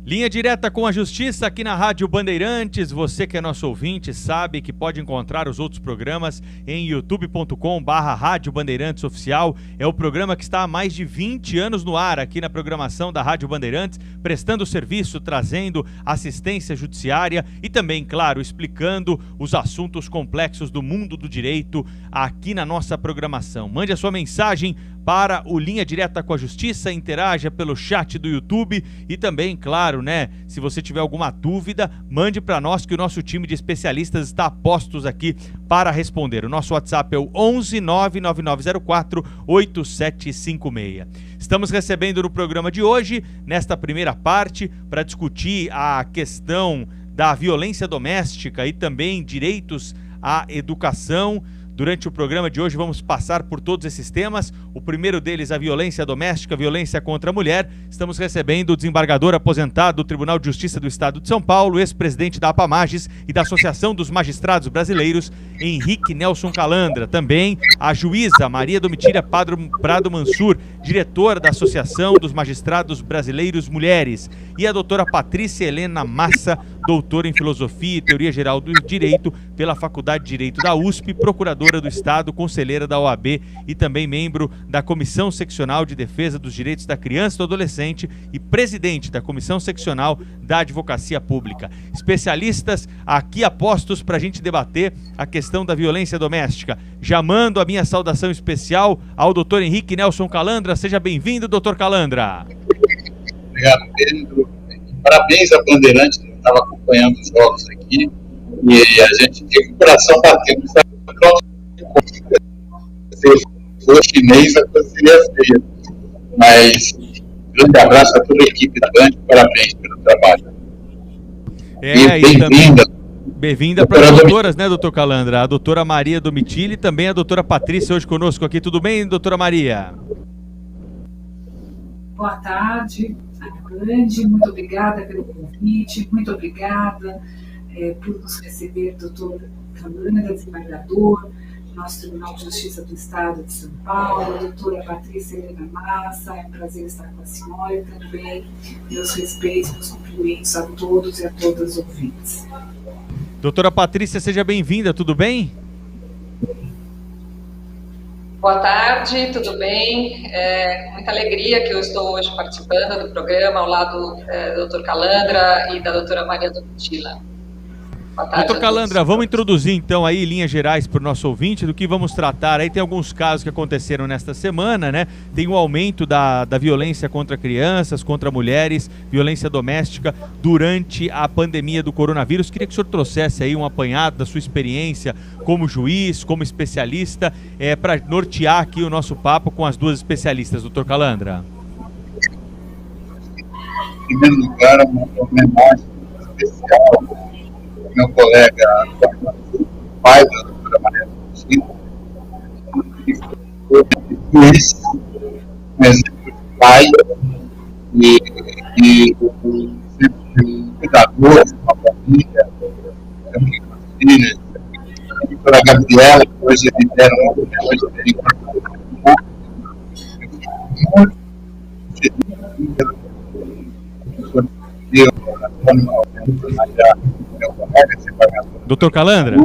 Linha direta com a Justiça aqui na Rádio Bandeirantes. Você que é nosso ouvinte sabe que pode encontrar os outros programas em youtube.com/Rádio Bandeirantes Oficial. É o programa que está há mais de 20 anos no ar aqui na programação da Rádio Bandeirantes, prestando serviço, trazendo assistência judiciária e também, claro, explicando os assuntos complexos do mundo do direito aqui na nossa programação. Mande a sua mensagem para o Linha Direta com a Justiça, interaja pelo chat do YouTube e também, claro, se você tiver alguma dúvida, mande para nós que o nosso time de especialistas está a postos aqui para responder. O nosso WhatsApp é o 11 99904 8756. Estamos recebendo no programa de hoje, nesta primeira parte, para discutir a questão da violência doméstica e também direitos à educação. Durante o programa de hoje vamos passar por todos esses temas. O primeiro deles, a violência doméstica, a violência contra a mulher. Estamos recebendo o desembargador aposentado do Tribunal de Justiça do Estado de São Paulo, ex-presidente da APAMAGES e da Associação dos Magistrados Brasileiros, Henrique Nelson Calandra. Também a juíza Maria Domitila Prado Mansur, diretora da Associação dos Magistrados Brasileiros Mulheres. E a doutora Patrícia Helena Massa, doutora em Filosofia e Teoria Geral do Direito pela Faculdade de Direito da USP, procuradora do Estado, conselheira da OAB e também membro da Comissão Seccional de Defesa dos Direitos da Criança e do Adolescente e presidente da Comissão Seccional da Advocacia Pública. Especialistas aqui apostos para a gente debater a questão da violência doméstica. Já mando a minha saudação especial ao doutor Henrique Nelson Calandra. Seja bem-vindo, doutor Calandra. Obrigado, Pedro. Parabéns à Bandeirantes, que estava acompanhando os jogos aqui, e a gente tem o coração batendo. Se for chinês, a coisa seria feia. Mas, grande abraço a toda a equipe da Band, parabéns pelo trabalho. Bem-vinda para as doutoras, doutor Calandra? A doutora Maria Domitila e também a doutora Patrícia hoje conosco aqui. Tudo bem, doutora Maria? Boa tarde, Band, muito obrigada pelo convite, muito obrigada por nos receber, doutor Calandra, desembargador, nosso Tribunal de Justiça do Estado de São Paulo, doutora Patrícia Helena Massa, é um prazer estar com a senhora e também meus respeitos, meus cumprimentos a todos e a todas os ouvintes. Doutora Patrícia, seja bem-vinda, tudo bem? Boa tarde, tudo bem? Com muita alegria que eu estou hoje participando do programa ao lado do Dr. Calandra e da doutora Maria Domitila. Doutor Calandra, vamos introduzir então aí linhas gerais para o nosso ouvinte do que vamos tratar. Aí tem alguns casos que aconteceram nesta semana, Tem o aumento da violência contra crianças, contra mulheres, violência doméstica durante a pandemia do coronavírus. Queria que o senhor trouxesse aí um apanhado da sua experiência como juiz, como especialista, para nortear aqui o nosso papo com as duas especialistas, doutor Calandra. Em primeiro lugar, uma homenagem especial meu colega, pai da doutora Maria Domitila, que foi um exemplo de pai e um exemplo de cuidador de uma família, também com as filhas. A doutora Gabriela, que hoje lidera muito Doutor Calandra,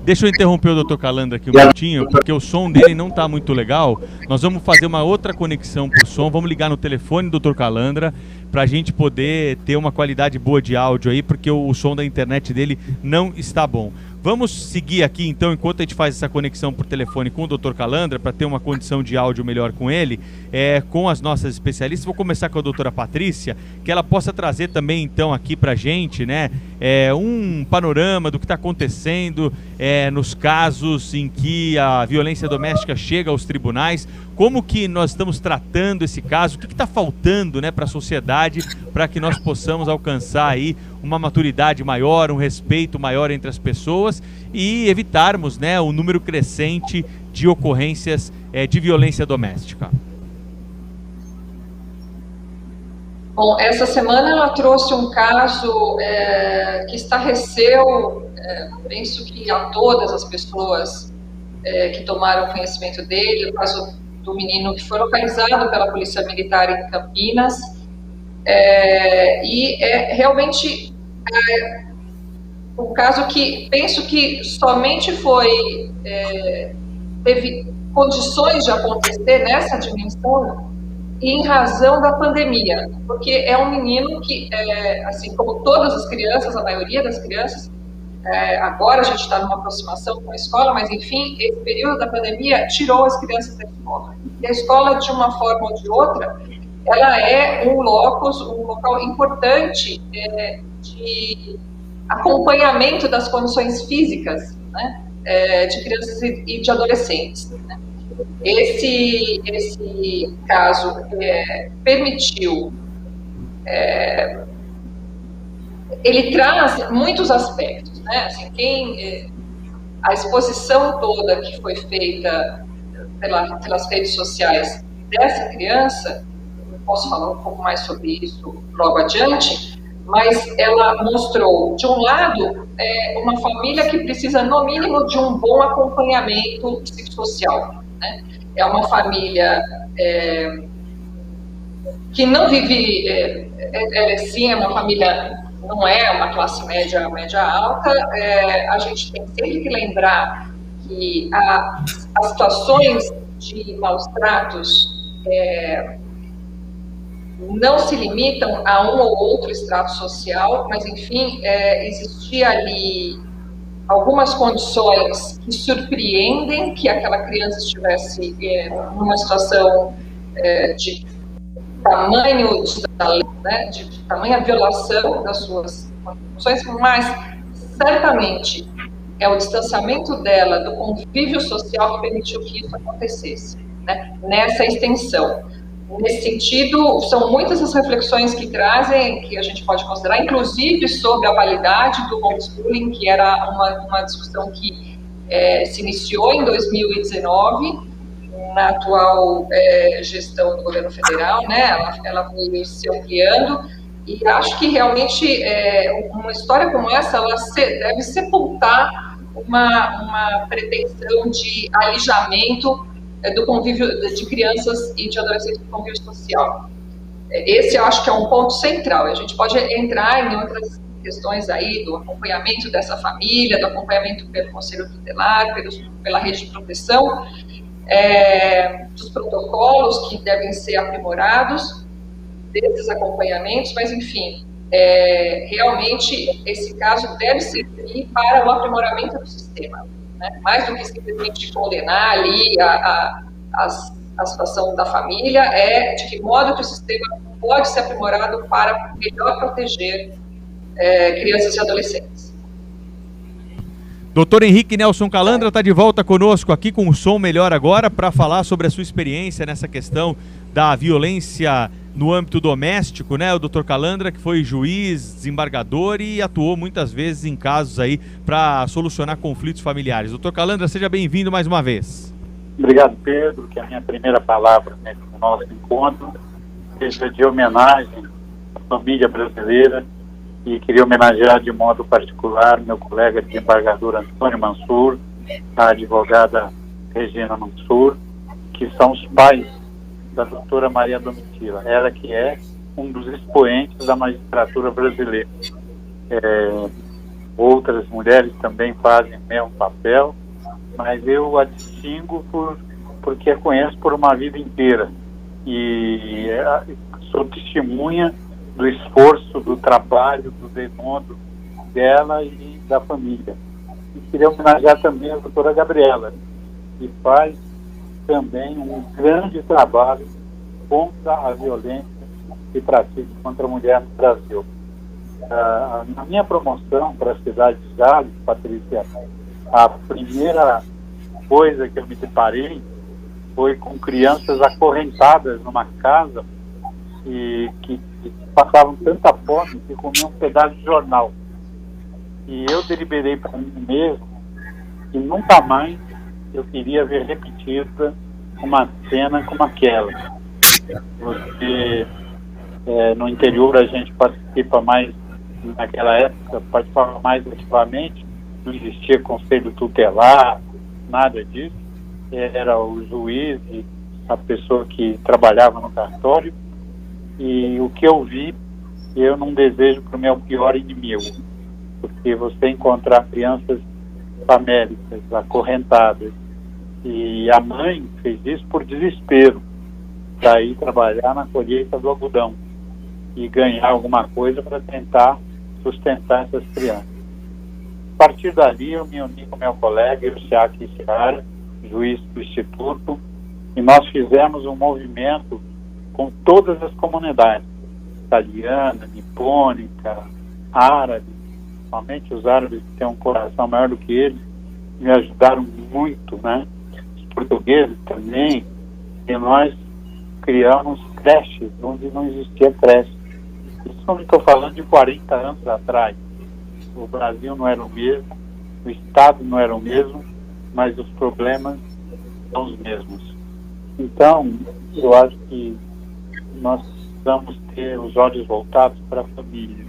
deixa eu interromper o doutor Calandra aqui um minutinho, porque o som dele não está muito legal. Nós vamos fazer uma outra conexão para o som, vamos ligar no telefone do doutor Calandra para a gente poder ter uma qualidade boa de áudio aí, porque o som da internet dele não está bom. Vamos seguir aqui então, enquanto a gente faz essa conexão por telefone com o Dr. Calandra, para ter uma condição de áudio melhor com ele, com as nossas especialistas. Vou começar com a doutora Patrícia, que ela possa trazer também então aqui para a gente, um panorama do que está acontecendo nos casos em que a violência doméstica chega aos tribunais, como que nós estamos tratando esse caso, o que está faltando para a sociedade para que nós possamos alcançar aí uma maturidade maior, um respeito maior entre as pessoas e evitarmos o número crescente de ocorrências de violência doméstica. Bom, essa semana ela trouxe um caso que estarreceu, penso que a todas as pessoas que tomaram conhecimento dele, o caso do menino que foi localizado pela Polícia Militar em Campinas E é realmente um caso que penso que somente teve condições de acontecer nessa dimensão em razão da pandemia, porque é um menino que, assim como todas as crianças, a maioria das crianças, agora a gente está numa aproximação com a escola, mas enfim, esse período da pandemia tirou as crianças da escola. E a escola, de uma forma ou de outra, ela é um local importante de acompanhamento das condições físicas, né, de crianças e de adolescentes, né. Esse caso permitiu, ele traz muitos aspectos, né? Assim, a exposição toda que foi feita pelas redes sociais dessa criança, eu posso falar um pouco mais sobre isso logo adiante, mas ela mostrou, de um lado, uma família que precisa, no mínimo, de um bom acompanhamento psicossocial, né? É uma família que não vive, sim, é uma família, não é uma classe média alta. A gente tem sempre que lembrar que as situações de maus tratos não se limitam a um ou outro estrato social, mas, enfim, existia ali algumas condições que surpreendem que aquela criança estivesse numa situação de tamanho, né, de tamanha violação das suas condições, mas certamente é o distanciamento dela do convívio social que permitiu que isso acontecesse, né, nessa extensão. Nesse sentido, são muitas as reflexões que trazem, que a gente pode considerar, inclusive sobre a validade do homeschooling, que era uma discussão que se iniciou em 2019, na atual gestão do governo federal, né? Ela veio se ampliando, e acho que realmente uma história como essa, ela deve sepultar uma pretensão de alijamento do convívio de crianças e de adolescentes do convívio social. Esse eu acho que é um ponto central. A gente pode entrar em outras questões aí do acompanhamento dessa família, do acompanhamento pelo Conselho Tutelar, pela rede de proteção, dos protocolos que devem ser aprimorados, desses acompanhamentos, mas, enfim, realmente esse caso deve servir para o aprimoramento do sistema, né? Mais do que simplesmente condenar ali a situação da família, de que modo que o sistema pode ser aprimorado para melhor proteger crianças e adolescentes. Doutor Henrique Nelson Calandra está de volta conosco aqui com o som melhor agora para falar sobre a sua experiência nessa questão da violência no âmbito doméstico, né? O doutor Calandra, que foi juiz, desembargador e atuou muitas vezes em casos aí para solucionar conflitos familiares. Doutor Calandra, seja bem-vindo mais uma vez. Obrigado, Pedro, que a minha primeira palavra nesse nosso encontro seja de homenagem à família brasileira, e queria homenagear de modo particular meu colega desembargador Antônio Mansur, a advogada Regina Mansur, que são os pais da doutora Maria Domitila, ela que é um dos expoentes da magistratura brasileira. Outras mulheres também fazem o mesmo papel, mas eu a distingo porque a conheço por uma vida inteira e sou testemunha do esforço, do trabalho, do denodo dela e da família. E queria homenagear também a doutora Gabriela, que faz também um grande trabalho contra a violência que pratica contra a mulher no Brasil. Na minha promoção para a cidade de Jales, Patrícia, a primeira coisa que eu me deparei foi com crianças acorrentadas numa casa e que passavam tanta fome que comiam um pedaço de jornal. E eu deliberei para mim mesmo que nunca mais eu queria ver repetida uma cena como aquela. Porque no interior a gente participa mais, naquela época, participava mais ativamente, não existia conselho tutelar, nada disso. Era o juiz e a pessoa que trabalhava no cartório. E o que eu vi, eu não desejo para o meu pior inimigo, porque você encontrar crianças famélicas, acorrentadas, e a mãe fez isso por desespero, para ir trabalhar na colheita do algodão e ganhar alguma coisa para tentar sustentar essas crianças. A partir dali, eu me uni com meu colega, Irciaki Chiara, juiz do Instituto, e nós fizemos um movimento com todas as comunidades, italiana, nipônica, árabe, somente os árabes que têm um coração maior do que eles, me ajudaram muito, né? Os portugueses também, e nós criamos creches onde não existia creche. Isso não estou falando de 40 anos atrás. O Brasil não era o mesmo, o Estado não era o mesmo, mas os problemas são os mesmos. Então, eu acho que nós precisamos ter os olhos voltados para a família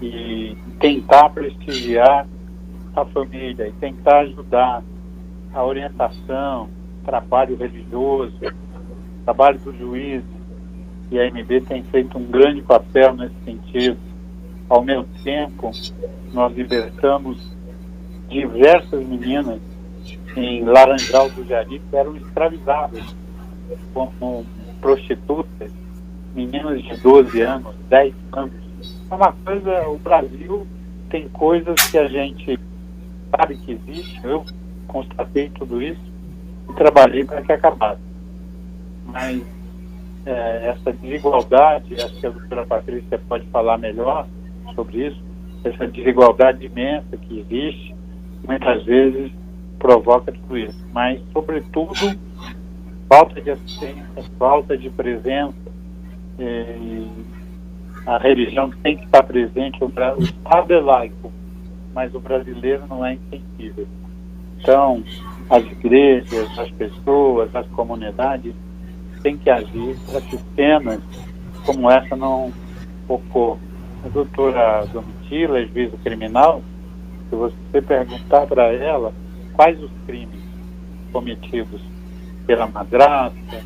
e tentar prestigiar a família e tentar ajudar a orientação, trabalho religioso, trabalho do juiz, e a AMB tem feito um grande papel nesse sentido. Ao mesmo tempo, nós libertamos diversas meninas em Laranjal do Jari que eram escravizadas como prostitutas, meninas de 12 anos, 10 anos. É uma coisa, o Brasil tem coisas que a gente sabe que existe, eu constatei tudo isso e trabalhei para que acabasse. Mas essa desigualdade, acho que a doutora Patrícia pode falar melhor sobre isso, essa desigualdade imensa que existe, muitas vezes provoca tudo isso. Mas, sobretudo, falta de assistência, falta de presença, a religião tem que estar presente, o Estado é laico, mas o brasileiro não é insensível. Então, as igrejas, as pessoas, as comunidades têm que agir para que cenas como essa não ocorram. A doutora Domitila, juíza criminal, se você perguntar para ela quais os crimes cometidos pela madrasta,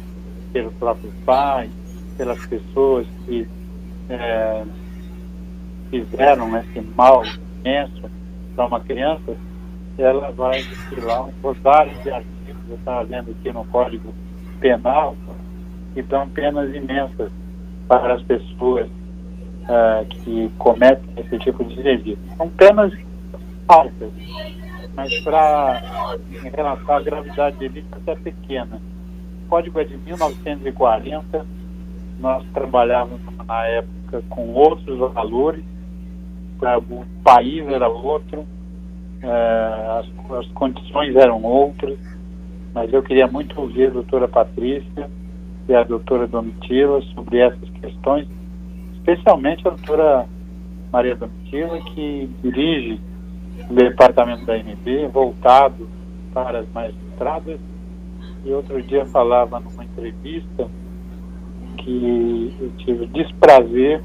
pelo próprio pai, pelas pessoas que fizeram esse mal imenso para uma criança, ela vai desfilar um rosário de artigos, eu estava vendo aqui no Código Penal, que dão penas imensas para as pessoas que cometem esse tipo de delito. São penas altas, mas em relação à gravidade do delito é pequena. O código é de 1940, nós trabalhávamos na época com outros valores, o país era outro, as condições eram outras, mas eu queria muito ouvir a doutora Patrícia e a doutora Domitila sobre essas questões, especialmente a doutora Maria Domitila, que dirige o departamento da AMB, voltado para as magistradas, e outro dia falava numa entrevista que eu tive o desprazer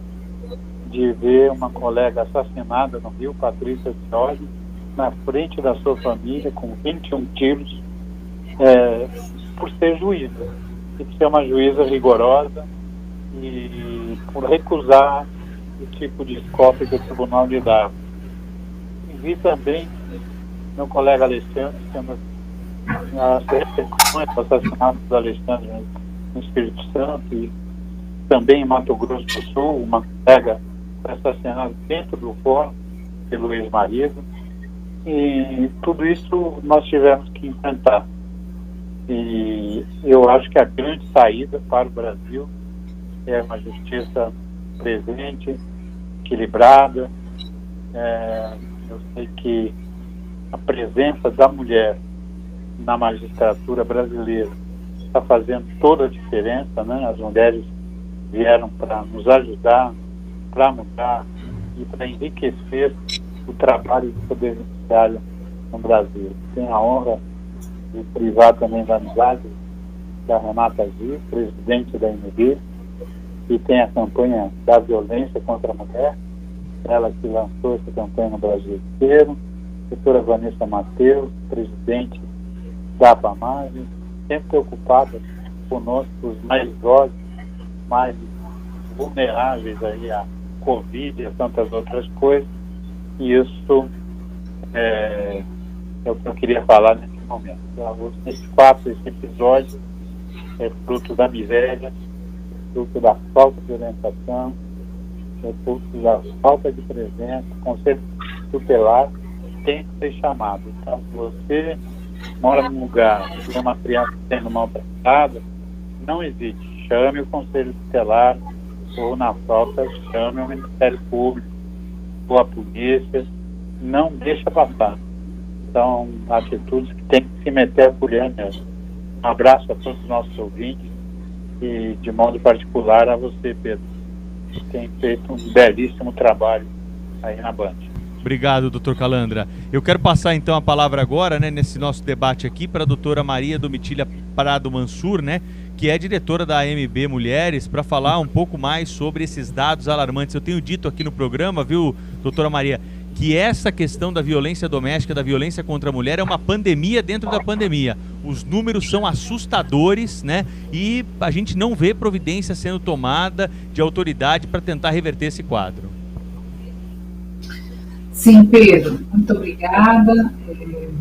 de ver uma colega assassinada no Rio, Patrícia Cioli, na frente da sua família, com 21 tiros, por ser juíza. Tem que ser uma juíza rigorosa e por recusar o tipo de escolta que o tribunal lhe dava. E vi também meu colega Alexandre, as repercussões do assassinato do Alexandre no Espírito Santo, e também em Mato Grosso do Sul, uma colega foi assassinada dentro do fórum pelo ex-marido, e tudo isso nós tivemos que enfrentar. E eu acho que a grande saída para o Brasil é uma justiça presente, equilibrada. Eu sei que a presença da mulher na magistratura brasileira está fazendo toda a diferença, né? As mulheres vieram para nos ajudar, para mudar e para enriquecer o trabalho do Poder Judiciário no Brasil. Tenho a honra de privar também da amizade da Renata Gil, presidente da AMB, que tem a campanha da violência contra a mulher, ela que lançou essa campanha no Brasil inteiro, a doutora Vanessa Mateus, presidente da APAMAG, sempre preocupada conosco, os mais idosos, mais vulneráveis aí à Covid e a tantas outras coisas. E isso é o que eu queria falar nesse momento. Esse fato, esse episódio é fruto da miséria, fruto da falta de orientação, é fruto da falta de presença. O Conselho Tutelar tem que ser chamado. Então, se você mora num lugar que tem uma criança sendo maltratada, não hesite, chame o Conselho Tutelar, ou na falta, chame o Ministério Público ou a polícia, não deixa passar. São atitudes que tem que se meter a colher mesmo. Um abraço a todos os nossos ouvintes e, de modo particular, a você, Pedro, que tem feito um belíssimo trabalho aí na Band. Obrigado, doutor Calandra. Eu quero passar então a palavra agora, né, nesse nosso debate aqui, para a doutora Maria Domitília Prado Mansur, né, que é diretora da AMB Mulheres, para falar um pouco mais sobre esses dados alarmantes. Eu tenho dito aqui no programa, viu, doutora Maria, que essa questão da violência doméstica, da violência contra a mulher é uma pandemia dentro da pandemia. Os números são assustadores, né? E a gente não vê providência sendo tomada de autoridade para tentar reverter esse quadro. Sim, Pedro, muito obrigada.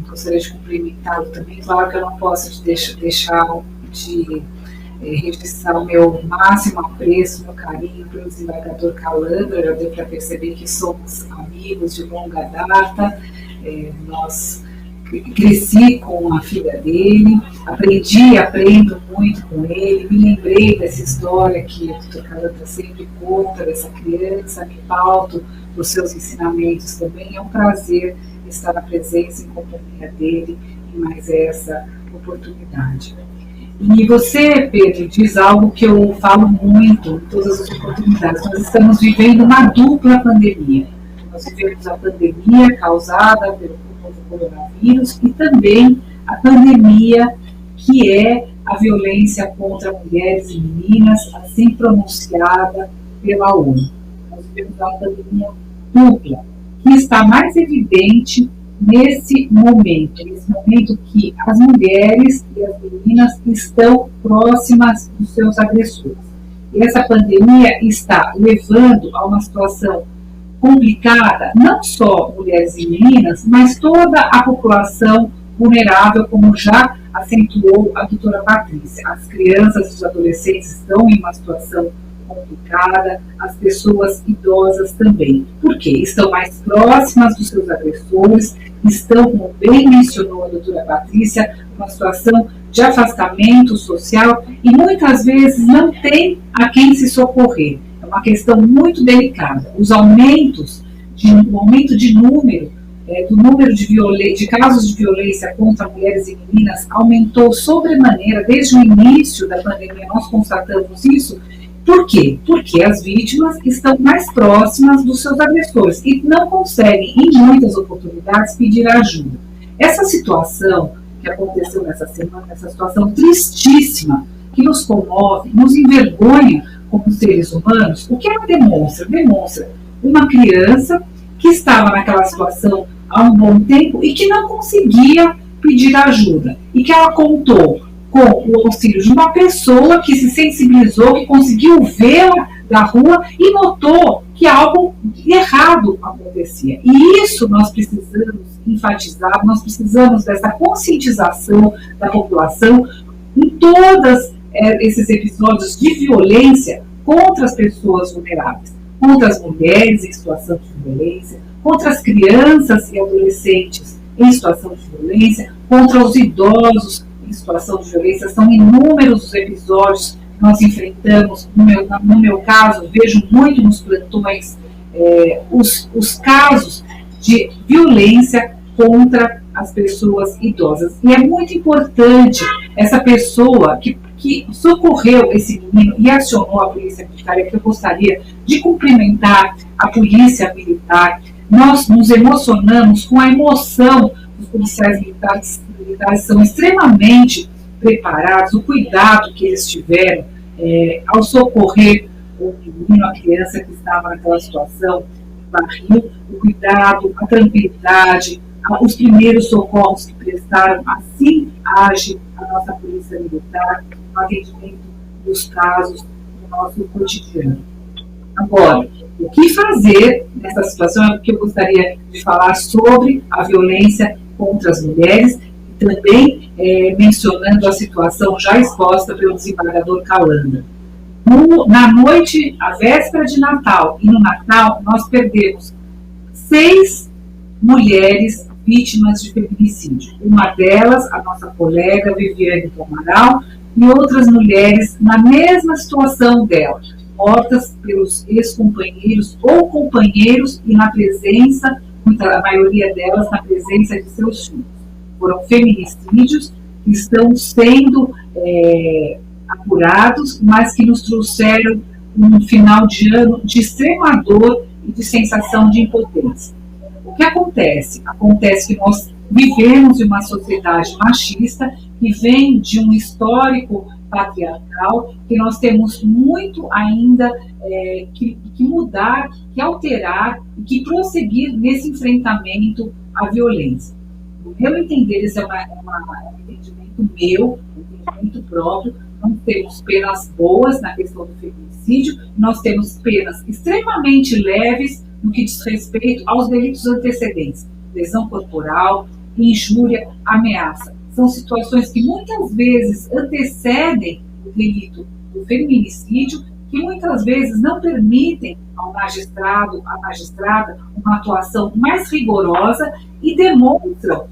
Gostaria de cumprimentá-lo também. Claro que eu não posso deixar de registrar o meu máximo apreço, meu carinho pelo desembargador Calandra. Já deu para perceber que somos amigos de longa data. Cresci com a filha dele, aprendo muito com ele, me lembrei dessa história que o Dr. Calandra sempre conta, dessa criança, me pauto os seus ensinamentos também. É um prazer estar na presença e companhia dele em mais essa oportunidade. E você, Pedro, diz algo que eu falo muito em todas as oportunidades. Nós estamos vivendo uma dupla pandemia. Nós vivemos a pandemia causada pelo coronavírus e também a pandemia que é a violência contra mulheres e meninas, assim pronunciada pela ONU. Nós vivemos uma pandemia dupla, que está mais evidente nesse momento que as mulheres e as meninas estão próximas dos seus agressores. E essa pandemia está levando a uma situação complicada, não só mulheres e meninas, mas toda a população vulnerável, como já acentuou a doutora Patrícia. As crianças e os adolescentes estão em uma situação complicada, as pessoas idosas também. Por quê? Estão mais próximas dos seus agressores, estão, como bem mencionou a doutora Patrícia, numa situação de afastamento social e muitas vezes não tem a quem se socorrer. É uma questão muito delicada. O aumento de número, do número de casos de violência contra mulheres e meninas aumentou sobremaneira desde o início da pandemia. Nós constatamos isso. Por quê? Porque as vítimas estão mais próximas dos seus agressores e não conseguem, em muitas oportunidades, pedir ajuda. Essa situação que aconteceu nessa semana, essa situação tristíssima, que nos comove, nos envergonha como seres humanos, o que ela demonstra? Demonstra uma criança que estava naquela situação há um bom tempo e que não conseguia pedir ajuda, e que ela contou com o auxílio de uma pessoa que se sensibilizou, que conseguiu vê-la da rua e notou que algo errado acontecia. E isso nós precisamos enfatizar, nós precisamos dessa conscientização da população em todos esses episódios de violência contra as pessoas vulneráveis, contra as mulheres em situação de violência, contra as crianças e adolescentes em situação de violência, contra os idosos em situação de violência. São inúmeros os episódios que nós enfrentamos. No meu caso, vejo muito nos plantões os casos de violência contra as pessoas idosas. E é muito importante essa pessoa que socorreu esse menino e acionou a polícia militar, que eu gostaria de cumprimentar a polícia militar. Nós nos emocionamos com a emoção dos policiais militares são extremamente preparados, o cuidado que eles tiveram ao socorrer o menino, a criança que estava naquela situação, barril, o cuidado, a tranquilidade, os primeiros socorros que prestaram. Assim age a nossa polícia militar no atendimento dos casos do nosso cotidiano. Agora, o que fazer nessa situação é porque eu gostaria de falar sobre a violência contra as mulheres, também mencionando a situação já exposta pelo desembargador Calandra. Na noite, a véspera de Natal e no Natal, nós perdemos 6 mulheres vítimas de feminicídio. Uma delas, a nossa colega Viviane Pomaral, e outras mulheres na mesma situação dela, mortas pelos ex-companheiros ou companheiros e na presença, a maioria delas na presença de seus filhos. Foram feminicídios que estão sendo apurados, mas que nos trouxeram um final de ano de extrema dor e de sensação de impotência. O que acontece? Acontece que nós vivemos em uma sociedade machista que vem de um histórico patriarcal, que nós temos muito ainda que mudar, que alterar e que prosseguir nesse enfrentamento à violência. No meu entender, esse é um entendimento meu, um entendimento próprio. Não temos penas boas na questão do feminicídio, nós temos penas extremamente leves no que diz respeito aos delitos antecedentes, lesão corporal, injúria, ameaça. São situações que muitas vezes antecedem o delito do feminicídio, que muitas vezes não permitem ao magistrado, à magistrada, uma atuação mais rigorosa e demonstram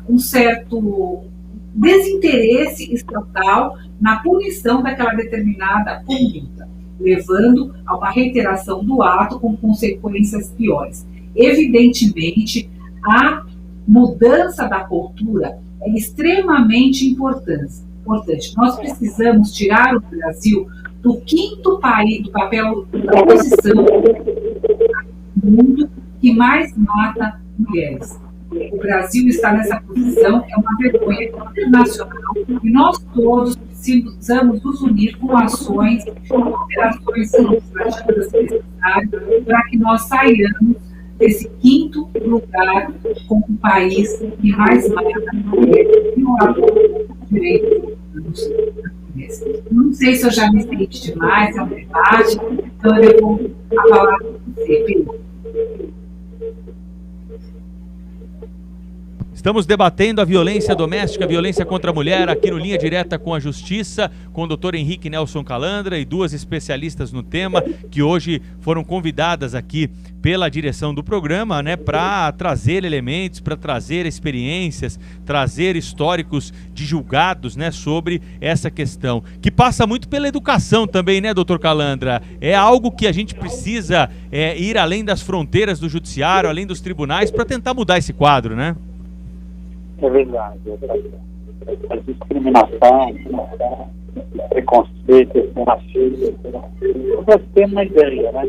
um certo desinteresse estatal na punição daquela determinada conduta, levando a uma reiteração do ato com consequências piores. Evidentemente, a mudança da cultura é extremamente importante. Nós precisamos tirar o Brasil do 5º país, do papel da posição do mundo que mais mata mulheres. O Brasil está nessa posição, é uma vergonha internacional, e nós todos precisamos nos unir com ações, operações legislativas necessárias para que nós saiamos desse 5º lugar como o país que mais mata mulheres e violador dos direitos humanos. Não sei se eu já me estendi demais, é um debate, então eu devolvo a palavra para você, Pedro. Estamos debatendo a violência doméstica, a violência contra a mulher, aqui no Linha Direta com a Justiça, com o Dr. Henrique Nelson Calandra e 2 especialistas no tema, que hoje foram convidadas aqui pela direção do programa, né, para trazer elementos, para trazer experiências, trazer históricos de julgados, né, sobre essa questão, que passa muito pela educação também, né, doutor Calandra? É algo que a gente precisa ir além das fronteiras do judiciário, além dos tribunais, para tentar mudar esse quadro, né? É verdade. A discriminação, o preconceito, o racismo. Nós temos uma ideia, né?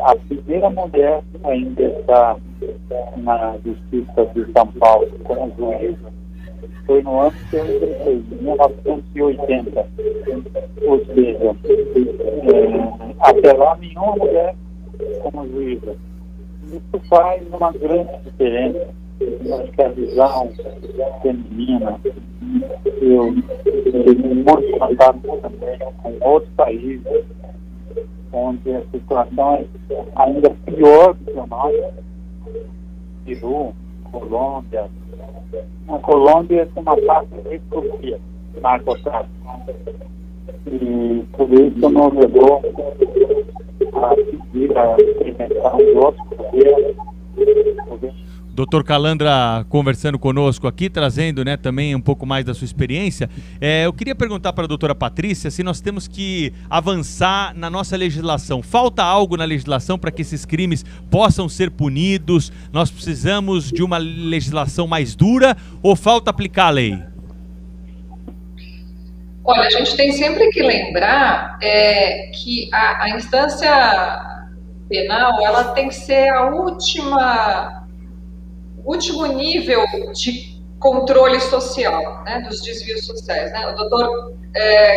A primeira mulher ainda está na Justiça de São Paulo como juíza foi no ano de 1980. Ou seja, até lá nenhuma mulher como juíza. Isso faz uma grande diferença. Acho que a visão feminina, eu tenho muito contato também com outros países, onde a situação é ainda pior do que o nosso. Peru, Colômbia. Na Colômbia tem uma parte de Turquia, narcotráfico. E por isso nos levou a pedir a implementação de outros governos. Doutor Calandra conversando conosco aqui, trazendo, né, também um pouco mais da sua experiência. Eu queria perguntar para a doutora Patrícia se nós temos que avançar na nossa legislação. Falta algo na legislação para que esses crimes possam ser punidos? Nós precisamos de uma legislação mais dura ou falta aplicar a lei? Olha, a gente tem sempre que lembrar que a instância penal ela tem que ser a último nível de controle social, né, dos desvios sociais, né? O doutor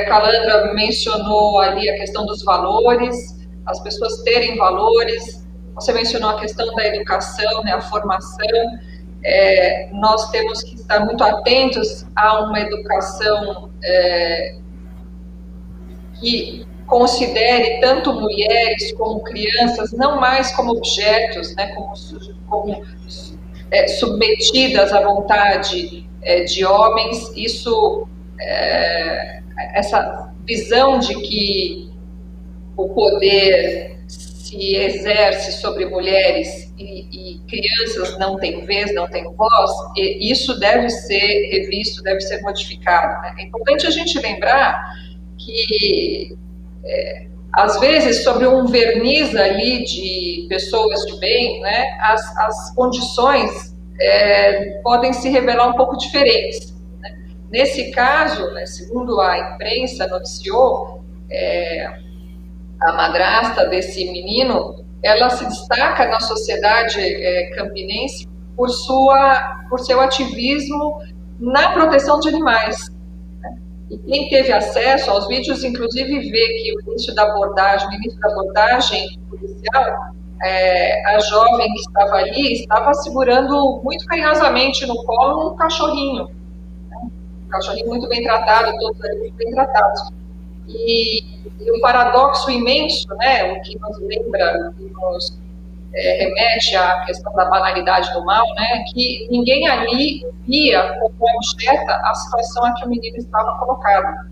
Calandra mencionou ali a questão dos valores, as pessoas terem valores. Você mencionou a questão da educação, né, a formação. Nós temos que estar muito atentos a uma educação que considere tanto mulheres como crianças não mais como objetos, né, como submetidas à vontade de homens. Isso, essa visão de que o poder se exerce sobre mulheres e crianças não têm vez, não têm voz, isso deve ser revisto, deve ser modificado, né? É importante a gente lembrar que, às vezes, sobre um verniz ali de pessoas de bem, né, as condições podem se revelar um pouco diferentes, né? Nesse caso, né, segundo a imprensa noticiou, a madrasta desse menino, ela se destaca na sociedade campinense por seu ativismo na proteção de animais. E quem teve acesso aos vídeos, inclusive, vê que no início da abordagem policial, a jovem que estava ali estava segurando muito carinhosamente no colo um cachorrinho. Né? Um cachorrinho muito bem tratado, todos ali muito bem tratados. E um paradoxo imenso, né, o que nos lembra, que nos remete à questão da banalidade do mal, né, que ninguém ali via como objeto a situação a que o menino estava colocado.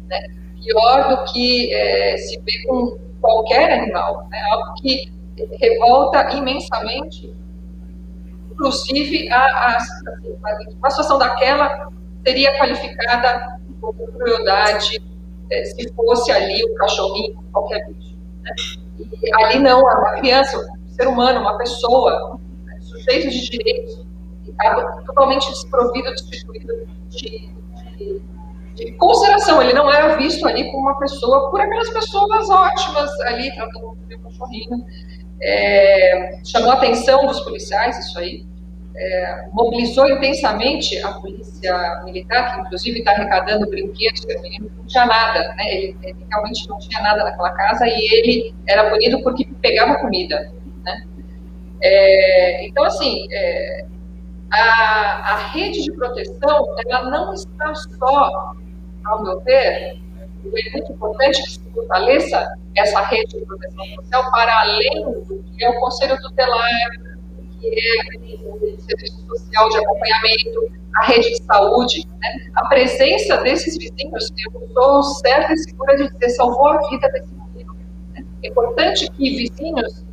Né? Pior do que se vê com qualquer animal, né, algo que revolta imensamente. Inclusive, a situação daquela seria qualificada como crueldade se fosse ali um cachorrinho, qualquer bicho. Né? E ali não, uma criança, um ser humano, uma pessoa, né, sujeito de direitos, totalmente desprovido, destituído de consideração. Ele não era visto ali como uma pessoa, por aquelas pessoas ótimas ali, tratando de um cachorrinho. Chamou a atenção dos policiais, isso aí. Mobilizou intensamente a polícia militar, que inclusive está arrecadando brinquedos, que o menino não tinha nada, né? Ele realmente não tinha nada naquela casa e ele era punido porque pegava comida, né? Então, assim, a rede de proteção, ela não está só, ao meu ver, é muito importante que se fortaleça essa rede de proteção social para além do que é o Conselho Tutelar, que é o serviço social de acompanhamento, a rede de saúde, né? A presença desses vizinhos, eu sou certa e segura de dizer, salvou a vida desse menino. Né? É importante que vizinhos,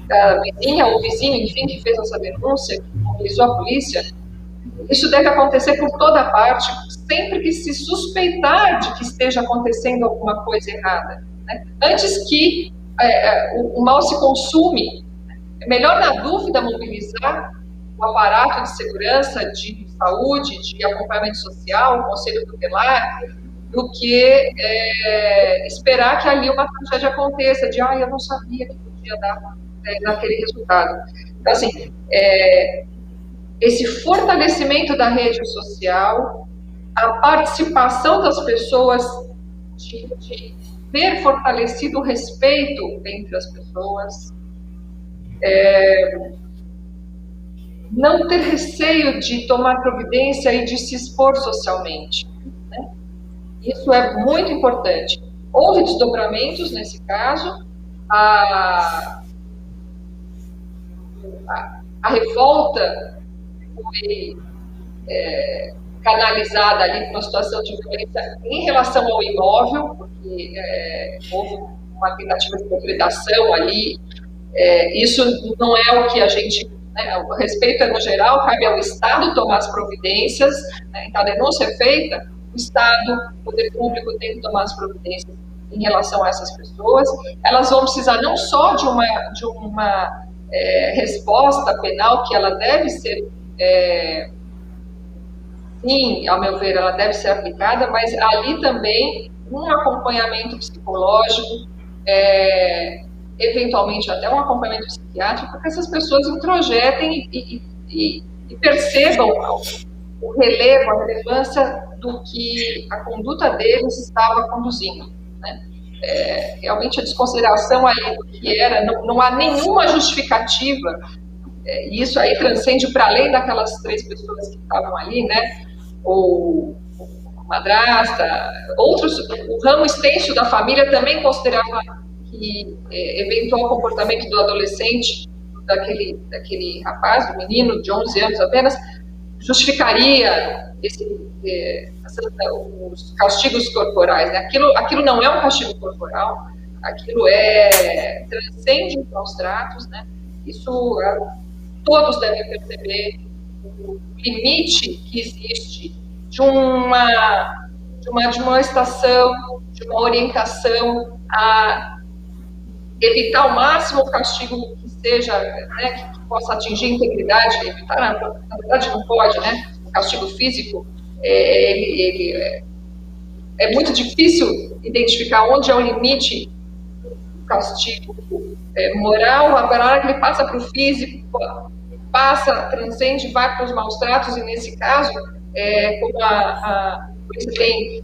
a vizinha ou vizinho, enfim, que fez essa denúncia, que mobilizou a polícia, isso deve acontecer por toda parte, sempre que se suspeitar de que esteja acontecendo alguma coisa errada. Né? Antes que o mal se consume, é melhor, na dúvida, mobilizar o aparato de segurança, de saúde, de acompanhamento social, o conselho tutelar, do que esperar que ali uma tragédia aconteça, de, eu não sabia que podia dar naquele resultado. Então, assim, esse fortalecimento da rede social, a participação das pessoas, de ter fortalecido o respeito entre as pessoas, não ter receio de tomar providência e de se expor socialmente. Né? Isso é muito importante. Houve desdobramentos nesse caso, a revolta foi canalizada ali para uma situação de violência em relação ao imóvel, porque houve uma tentativa de depredação ali. Isso não é o que a gente, né, o respeito no geral, cabe ao Estado tomar as providências, né, então a denúncia é feita, o Estado, o poder público tem que tomar as providências em relação a essas pessoas. Elas vão precisar não só de uma resposta penal, que ela deve ser, sim, ao meu ver, ela deve ser aplicada, mas ali também um acompanhamento psicológico, eventualmente até um acompanhamento psiquiátrico, para que essas pessoas introjetem e percebam o relevo, a relevância do que a conduta deles estava conduzindo. Né? Realmente a desconsideração ali do que era, não há nenhuma justificativa, e isso aí transcende para além daquelas 3 pessoas que estavam ali, né? Ou madrasta, outros, o ramo extenso da família também considerava que eventual comportamento do adolescente, daquele rapaz, do menino de 11 anos apenas, justificaria os castigos corporais, né? Aquilo não é um castigo corporal, aquilo transcende os maus tratos, né? Isso todos devem perceber o limite que existe de uma estação, de uma orientação a evitar ao máximo o castigo que seja, né, que possa atingir a integridade, evitar, na verdade não pode, né? O castigo físico, é muito difícil identificar onde é o limite do castigo moral. Agora, na hora que ele passa para o físico, transcende, vai para os maus tratos, e nesse caso, como a polícia tem,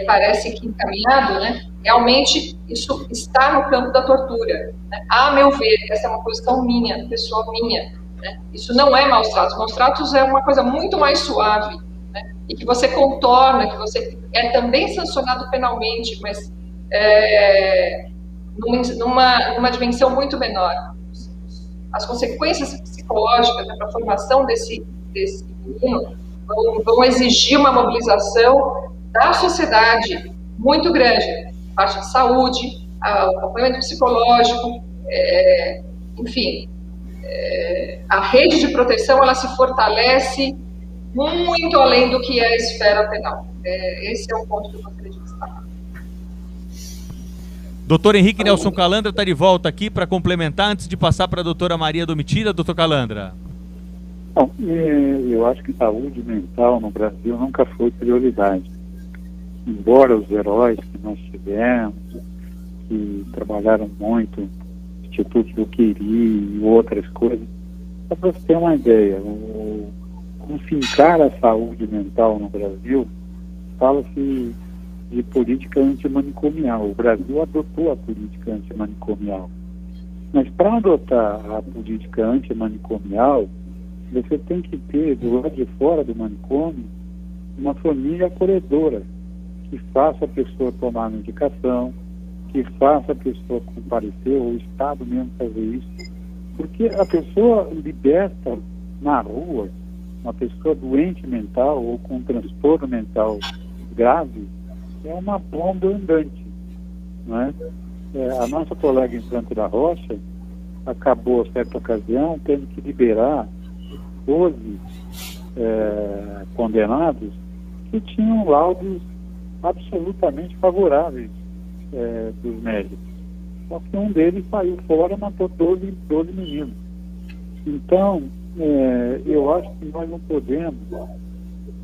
parece que encaminhado, né? Realmente isso está no campo da tortura, né? A meu ver, essa é uma posição minha, pessoal minha, né? Isso não é maus tratos. Maus tratos é uma coisa muito mais suave, né? E que você contorna, que você também sancionado penalmente, mas numa dimensão muito menor. As consequências psicológicas, né, para a formação desse menino vão exigir uma mobilização da sociedade muito grande, parte de saúde, o acompanhamento psicológico, enfim, a rede de proteção ela se fortalece muito além do que é a esfera penal. Esse é o ponto que eu gostaria de destacar. Doutor Henrique Nelson Calandra está de volta aqui para complementar antes de passar para a doutora Maria Domitila. Doutor Calandra. Bom, eu acho que saúde mental no Brasil nunca foi prioridade. Embora os heróis que nós tivemos, que trabalharam muito, Instituto do Quiri e outras coisas, só para você ter uma ideia, como se encara a saúde mental no Brasil, fala-se de política antimanicomial. O Brasil adotou a política antimanicomial. Mas para adotar a política antimanicomial, você tem que ter, do lado de fora do manicômio, uma família acolhedora, que faça a pessoa tomar medicação, que faça a pessoa comparecer, ou o Estado mesmo fazer isso. Porque a pessoa liberta na rua, uma pessoa doente mental ou com transtorno mental grave, é uma bomba andante, não é? A nossa colega em Franco da Rocha acabou, a certa ocasião, tendo que liberar 12 condenados que tinham laudos absolutamente favoráveis dos médicos. Só que um deles saiu fora e matou 12 meninos. Então, eu acho que nós não podemos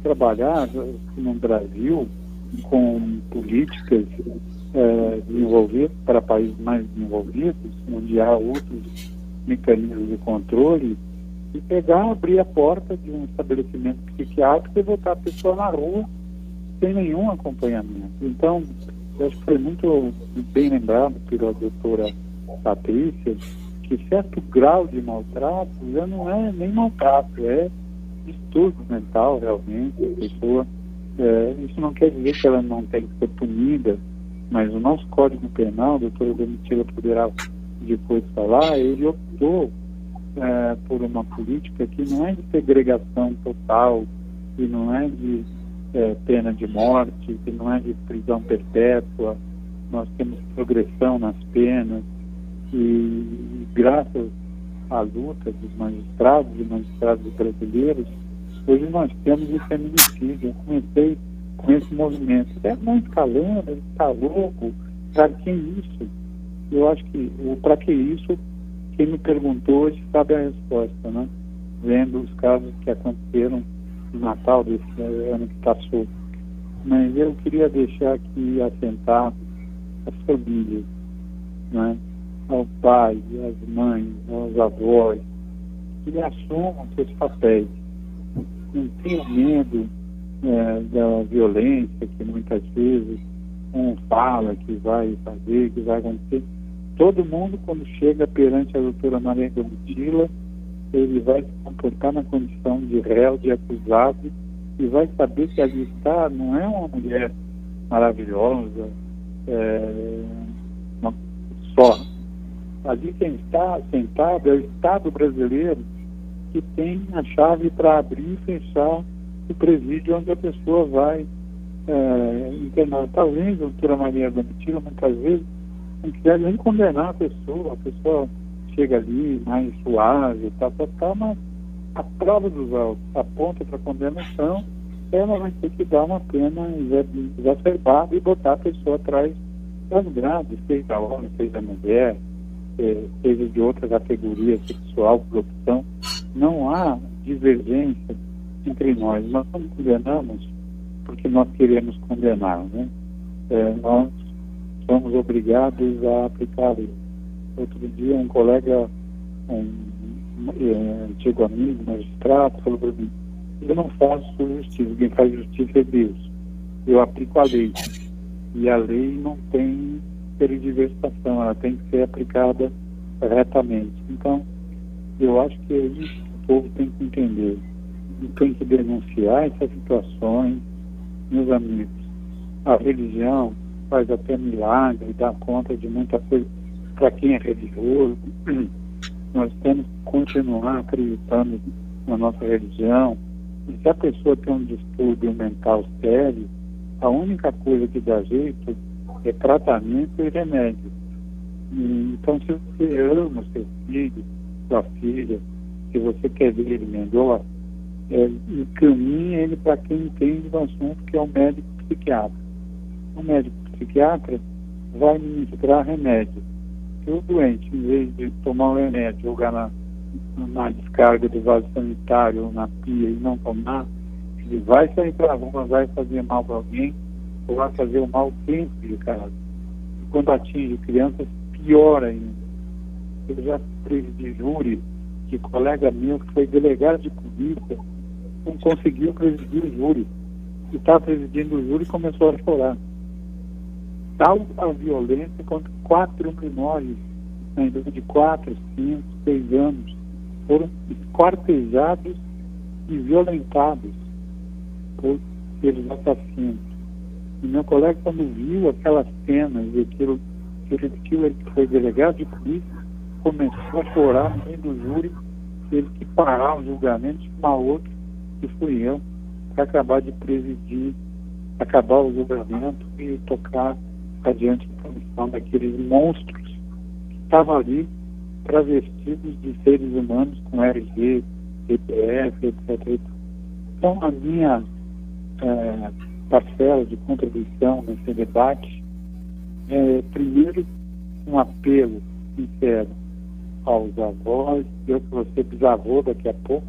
trabalhar no Brasil com políticas desenvolvidas para países mais desenvolvidos, onde há outros mecanismos de controle, e abrir a porta de um estabelecimento psiquiátrico e botar a pessoa na rua sem nenhum acompanhamento. Então, eu acho que foi muito bem lembrado pela doutora Patrícia, que certo grau de maltrato já não é nem maltrato, é distúrbio mental realmente. A pessoa, isso não quer dizer que ela não tem que ser punida, mas o nosso Código Penal, a doutora Domitila poderá depois falar, ele optou por uma política que não é de segregação total, que não é de pena de morte, que não é de prisão perpétua. Nós temos progressão nas penas e graças à luta dos magistrados e magistrados brasileiros, hoje nós temos o feminicídio. Eu comecei com esse movimento. Não escalando, ele está louco, para que isso? Eu acho que para que isso, quem me perguntou hoje sabe a resposta, né? Vendo os casos que aconteceram no Natal desse ano que passou. Mas eu queria deixar aqui assentado as famílias, né? Ao pai, às mães, aos avós, que assumam seus papéis. Não tenham medo da violência que muitas vezes um fala que vai fazer, que vai acontecer. Todo mundo, quando chega perante a doutora Maria Domitila, ele vai se comportar na condição de réu, de acusado, e vai saber que ali está, não é uma mulher maravilhosa, só. Ali quem está sentado é o Estado brasileiro, que tem a chave para abrir e fechar o presídio onde a pessoa vai internar. Talvez a doutora Maria Domitila, muitas vezes, não quiser nem condenar a pessoa chega ali mais suave, mas a prova dos autos aponta para a condenação, ela vai ter que dar uma pena exacerbada e botar a pessoa atrás das grades, seja homem, seja mulher, seja de outra categoria sexual, por opção. Não há divergência entre nós. Nós não condenamos porque nós queremos condenar, né? Nós somos obrigados a aplicar a lei. Outro dia, um colega, antigo amigo, magistrado, falou para mim: eu não faço justiça, quem faz justiça é Deus. Eu aplico a lei. E a lei não tem tergiversação, ela tem que ser aplicada corretamente. Então, eu acho que é isso que o povo tem que entender. E tem que denunciar essas situações. Meus amigos, a religião faz até milagre, dá conta de muita coisa para quem é religioso. Nós temos que continuar acreditando na nossa religião. E se a pessoa tem um distúrbio mental sério, a única coisa que dá jeito é tratamento e remédio. Então, se você ama seu filho, sua filha, se você quer ver ele melhor, encaminhe ele para quem entende do assunto, que é o médico psiquiatra. O médico psiquiatra vai ministrar remédio. Se o doente, em vez de tomar o remédio, jogar na descarga do vaso sanitário ou na pia e não tomar, ele vai sair para a rua, vai fazer mal para alguém, ou vai fazer o mal dentro de casa. E quando atinge crianças, pior ainda. Eu já presidi júri de colega meu que foi delegado de polícia, não conseguiu presidir o júri. E estava presidindo o júri e começou a chorar. Tal a violência contra 4 menores, ainda de 4, 5, 6 anos, foram esquartejados e violentados pelos assassinos. E meu colega, quando viu aquelas cenas e aquilo, ele que foi delegado de polícia, começou a chorar no meio do júri, teve que parar o julgamento, chamar outro, que fui eu, para acabar de presidir, acabar o julgamento e tocar adiante a punição daqueles monstros que estavam ali travestidos de seres humanos com RG, CPF, etc. Então, a minha parcela de contribuição nesse debate é, primeiro, um apelo sincero aos avós, eu que vou ser bisavô daqui a pouco,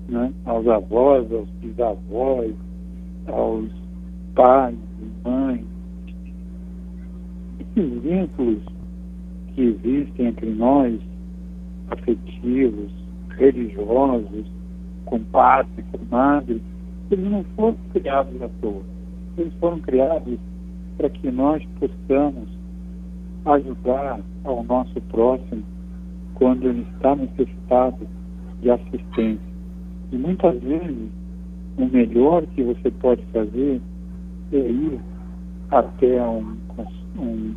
né? Aos avós, aos bisavós, aos pais e mães. Esses vínculos que existem entre nós, afetivos, religiosos, com padre, com madre, eles não foram criados à toa. Eles foram criados para que nós possamos ajudar ao nosso próximo quando ele está necessitado de assistência. E muitas vezes, o melhor que você pode fazer é ir até um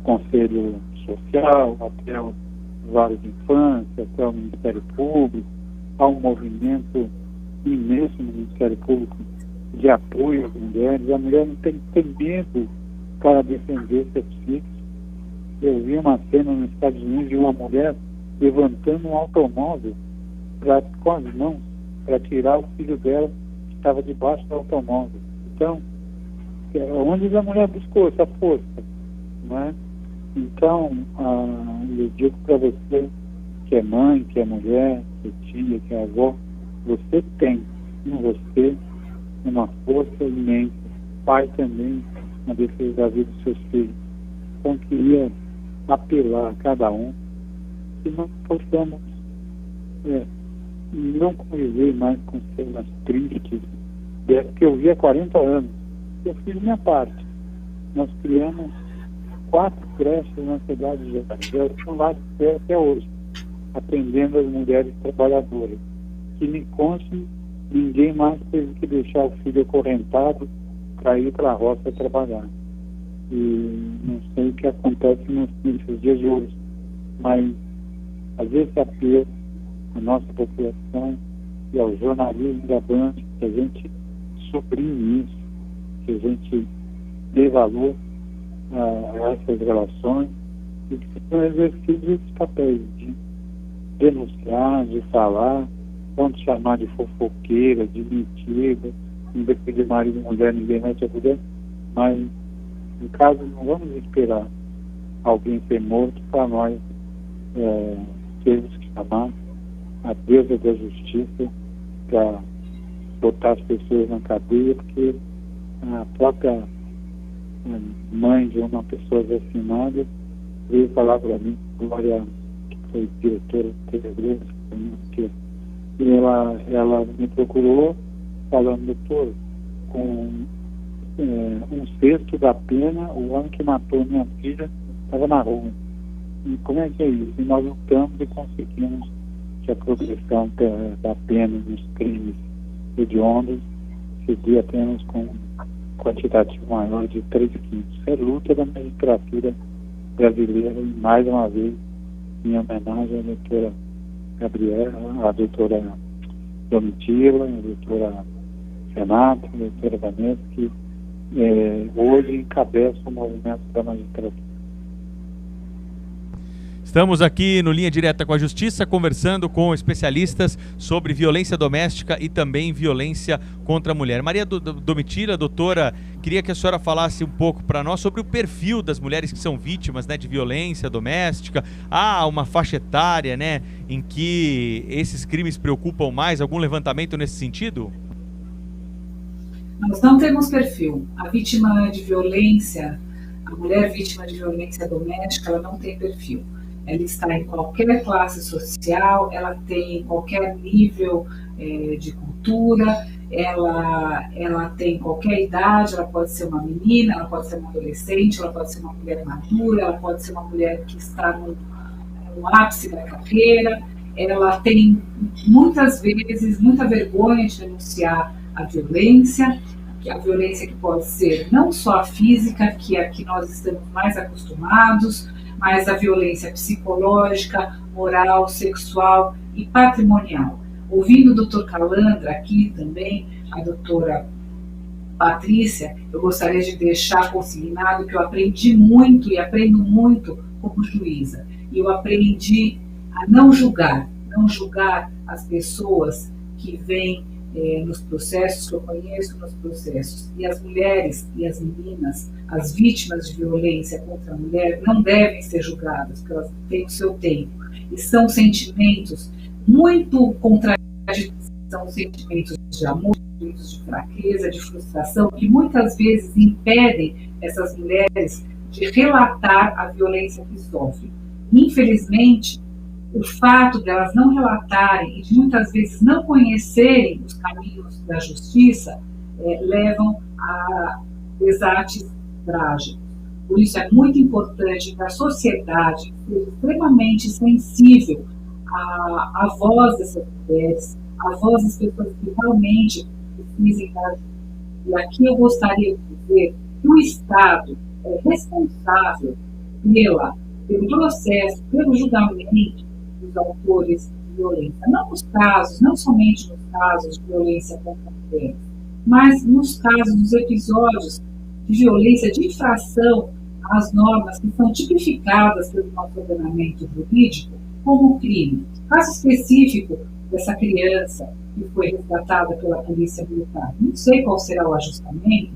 conselho social, até o vale de infância, até o Ministério Público. Há um movimento imenso no Ministério Público de apoio às mulheres. A mulher não tem que ter medo para defender seus filhos. Eu vi uma cena nos Estados Unidos de uma mulher levantando um automóvel com as mãos para tirar o filho dela que estava debaixo do automóvel. Então, onde a mulher buscou essa força, não é? Então, eu digo para você que é mãe, que é mulher, que é tia, que é avó, você tem em você uma força imensa, pai também, na defesa da vida dos seus filhos. Então, queria apelar a cada um que nós possamos não conviver mais com cenas tristes, que eu vi há 40 anos. Eu fiz minha parte. Nós criamos 4 creches na cidade de Jardim. Eu estou lá de pé até hoje, atendendo as mulheres trabalhadoras, que me conste ninguém mais teve que deixar o filho acorrentado para ir para a roça trabalhar. E não sei o que acontece nesses dias de hoje, mas às vezes apelo à nossa população e ao jornalismo da Band que a gente suprime isso, que a gente dê valor a essas relações e que sejam exercidos esses papéis de denunciar, de falar, não chamar de fofoqueira, de mentira, não depende de marido e mulher, ninguém mete a colher, mas em caso não vamos esperar alguém ser morto para nós termos que chamar a deusa da justiça para botar as pessoas na cadeia, porque a própria mãe de uma pessoa assassinada veio falar para mim, Glória, que foi diretora de TV, e ela me procurou falando, doutor, com um sexto da pena, o homem que matou minha filha estava na rua. E como é que é isso? E nós lutamos e conseguimos que a progressão da pena nos crimes hediondos seria apenas com quantitativo maior de 3 quintos. É luta da magistratura brasileira, e mais uma vez, em homenagem à doutora Gabriela, à doutora Domitila, à doutora Renata, à doutora Vanessa, que hoje encabeça o movimento da magistratura. Estamos aqui no Linha Direta com a Justiça, conversando com especialistas sobre violência doméstica e também violência contra a mulher. Maria Domitila, doutora, queria que a senhora falasse um pouco para nós sobre o perfil das mulheres que são vítimas, né, de violência doméstica. Há uma faixa etária, né, em que esses crimes preocupam mais? Algum levantamento nesse sentido? Nós não temos perfil. A vítima de violência, a mulher vítima de violência doméstica, ela não tem perfil. Ela está em qualquer classe social, ela tem qualquer nível de cultura, ela tem qualquer idade, ela pode ser uma menina, ela pode ser uma adolescente, ela pode ser uma mulher madura, ela pode ser uma mulher que está no ápice da carreira. Ela tem, muitas vezes, muita vergonha de denunciar a violência que pode ser não só a física, que é a que nós estamos mais acostumados, mas a violência psicológica, moral, sexual e patrimonial. Ouvindo o doutor Calandra aqui também, a doutora Patrícia, eu gostaria de deixar consignado que eu aprendi muito e aprendo muito como juíza. E eu aprendi a não julgar as pessoas que vêm nos processos, que eu conheço nos processos. E as mulheres e as meninas, as vítimas de violência contra a mulher, não devem ser julgadas, porque elas têm o seu tempo. E são sentimentos muito contraditórios, são sentimentos de amor, de fraqueza, de frustração, que muitas vezes impedem essas mulheres de relatar a violência que sofrem. Infelizmente, o fato de elas não relatarem e de muitas vezes não conhecerem os caminhos da justiça levam a desates trágicos. Por isso é muito importante que a sociedade seja extremamente sensível à voz dessas mulheres, à voz das pessoas que realmente precisem da ajuda. E aqui eu gostaria de dizer que o Estado é responsável pelo processo, pelo julgamento dos autores de violência, não somente nos casos de violência contra mulheres, mas nos casos dos episódios de violência, de infração às normas que são tipificadas pelo nosso ordenamento jurídico como crime. Caso específico dessa criança que foi resgatada pela Polícia Militar, não sei qual será o ajustamento,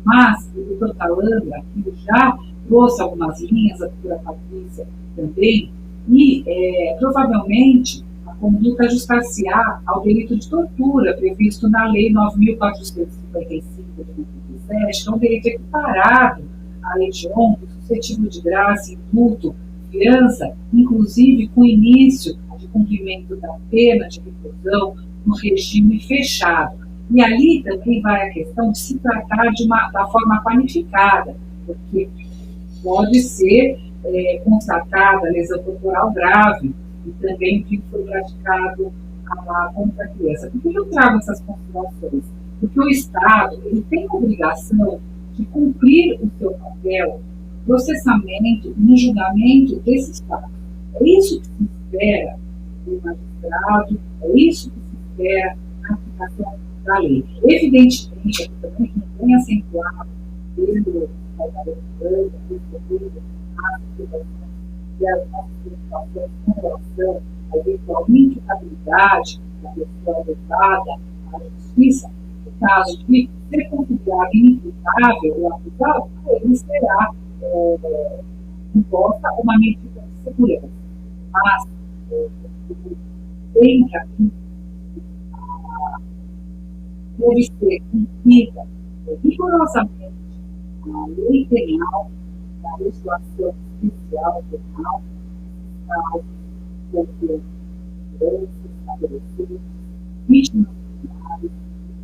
mas o doutor Calandra aqui já trouxe algumas linhas, a doutora Patrícia também, e provavelmente a conduta ajustar-se-á ao delito de tortura previsto na Lei 9.455 de 97, que é um delito equiparado à hediondo, suscetível de graça, indulto, fiança, inclusive com início de cumprimento da pena de reclusão no regime fechado. E ali também vai a questão de se tratar da forma qualificada, porque pode ser constatada lesão corporal grave e também o crime foi praticado contra a criança. Por que eu trago essas considerações? Porque o Estado ele tem a obrigação de cumprir o seu papel, processamento e julgamento desses fatos. É isso que se espera do magistrado, é isso que se espera na aplicação da lei. Evidentemente, aqui também vem acentuado pelo Salvador Branco, as situações e as nossas preocupações com relação à eventual imputabilidade da pessoa levada à justiça, no caso de ser considerado inimputável ou acusado, ele será imposta uma medida de segurança. Mas sempre aqui deve ser cumprida rigorosamente a lei penal, a legislação especial penal, porque crianças, adolescentes, vítimas criminais,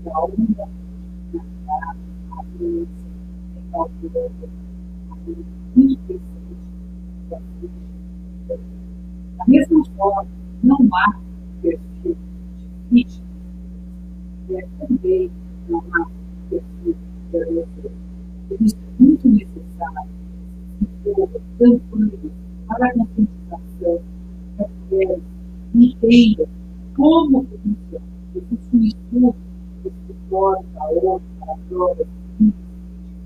que a onda a violência muito presente da vida. Da mesma forma, não há perfil de vítima, também não há perfil de agressor. Por isso é muito necessário que houve campanhas para a conscientização das mulheres entendam como funciona. Existe um estudo do escritório da ONU para drogas e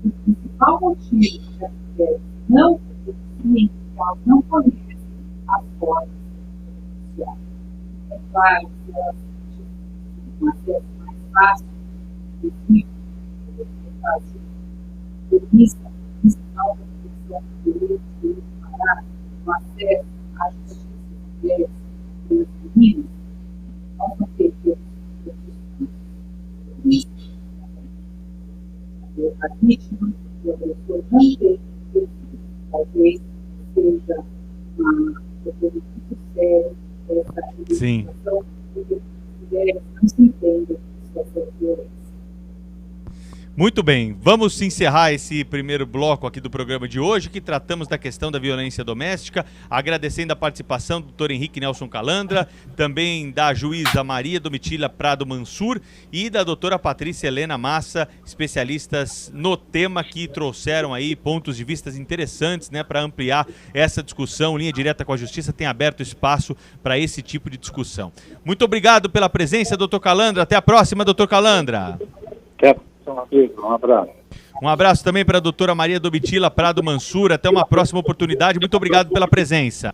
o principal motivo que as mulheres não denunciam é que elas não conhecem as formas sociais. É claro que elas têm um acesso mais fácil, específico, no caso, revista principal da proteção do direito para o acesso à justiça das mulheres e das meninas, nós não perdemos a vítima e a pessoa não tem perfil. Talvez seja uma coisa muito séria essa identificação, porque as mulheres não se entendem em situação de violência. Muito bem, vamos encerrar esse primeiro bloco aqui do programa de hoje, que tratamos da questão da violência doméstica, agradecendo a participação do Dr. Henrique Nelson Calandra, também da juíza Maria Domitila Prado Mansur e da doutora Patrícia Helena Massa, especialistas no tema, que trouxeram aí pontos de vista interessantes, né, para ampliar essa discussão. Linha Direta com a Justiça tem aberto espaço para esse tipo de discussão. Muito obrigado pela presença, doutor Calandra. Até a próxima, doutor Calandra. Até a próxima, um abraço. Um abraço também para a doutora Maria Domitila Prado Mansur. Até uma próxima oportunidade. Muito obrigado pela presença.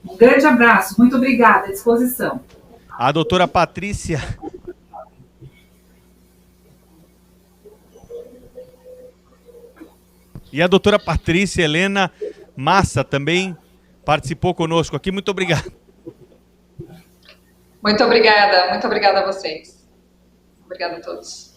Um grande abraço. Muito obrigada. À disposição. A doutora Patrícia... E a doutora Patrícia Helena Massa também participou conosco aqui. Muito obrigado. Muito obrigada a vocês. Obrigada a todos.